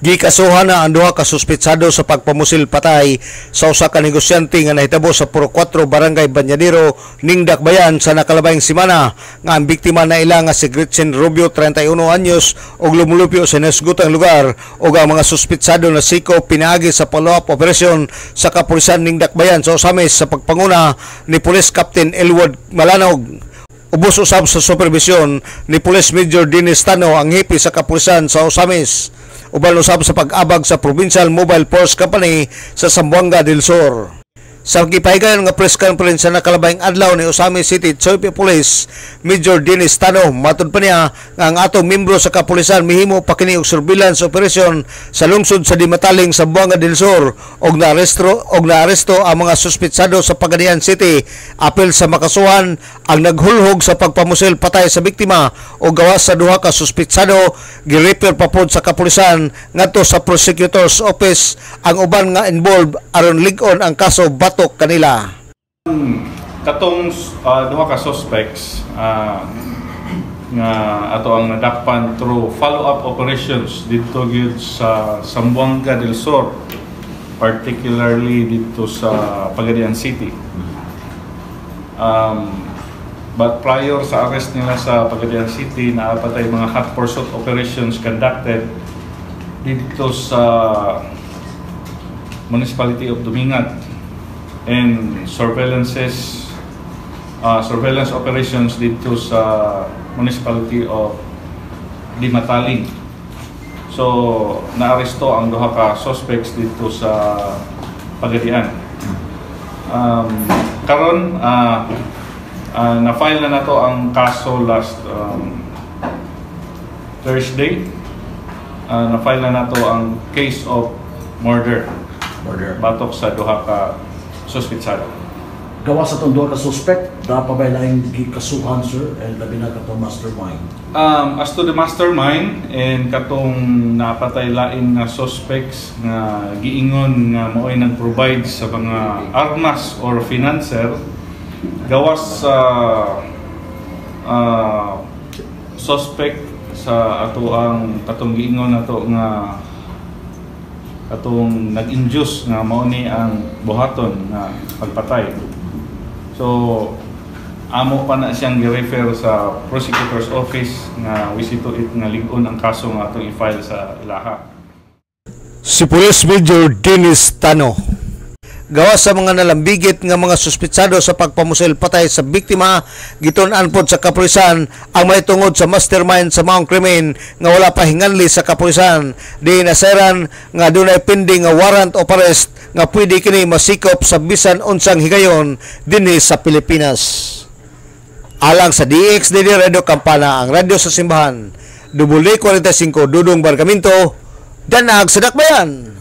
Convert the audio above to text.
Gikasuhan na ang duha ka suspetsado sa pagpamusil patay sa usa ka negosyante nga nahitabo sa Puro 4 Barangay Banyadero ning Dakbayan sa nakalabayng semana nga ang biktima na ila nga si Gretchen Rubio 31 anyos ug lumulupyo sa nasgutang lugar ug ang mga suspetsado na siko pinaagi sa follow-up operation sa kapulisan ning Dakbayan sa Osamis sa pagpanguna ni Police Captain Elwood Malanog. Ubos usab sa supervision ni Police Major Dennis Tano ang hipi sa kapulisan sa Osamis. Uban usab sa pag-abag sa Provincial Mobile Force Company sa Zamboanga del Sur. Sa gipahigayon nga press conference sa nakalabayng adlaw ni Osamis City Chief Police Major Dennis Tano, matud pa niya nga ang atong membro sa kapulisan mihimo pa kini og surveillance operation sa lungsod sa Dimataling sa Zamboanga del Sur og naaresto ang mga suspetsado sa Pagadian City. Apil sa makasuhan ang naghulhog sa pagpamusil patay sa biktima o gawas sa duha ka suspetsado girefer pa pod sa kapulisan ngadto sa prosecutor's office ang uban nga involved aron lig-on ang kaso batok kanila. Katong duha ka suspects nga ato ang nadakpan through follow-up operations dito gyud sa Zamboanga del Sur, particularly dito sa Pagadian City. But prior sa arrest nila sa Pagadian City, naapatay mga hot pursuit operations conducted dito sa Municipality of Dumingat and surveillance operations dito sa Municipality of Dimataling. So, naaresto ang duha ka suspects dito sa Pagadian. Karon na-file na nato ang kaso last Thursday. Na-file na nato ang case of murder. Batok sa duha ka suspetsado. Gawas sa itong duha ka suspect, dapat ba lang gikasuhan, sir, and labi na katong mastermind? As to the mastermind and katong napatay lain nga suspects nga giingon nga mo'y nag-provide sa mga armas or financer, gawas sa suspect sa ato ang katong giingon nato nga katong nag-induce nga mao ni ang buhaton nga pagpatay. So amo pa na siyang gi-refer sa prosecutor's office nga we see to it nga lig-on ang kaso nga atong i-file sa ilaha. Si Police Major Dennis Tano. Gawas sa mga nalambigit nga mga suspetsado sa pagpamusil patay sa biktima, gitun-an pod sa kapulisan ang may tungod sa mastermind sa maong krimen nga wala pa hinganli sa kapulisan. Di naseran nga dunay pending nga warrant of arrest nga pwede kini masikop sa bisan unsang higayon dinhi sa Pilipinas. Alang sa DXDD Radio Campana, ang radyo sa simbahan, WD45 Dudong Barcaminto, Danag sa Dakbayan.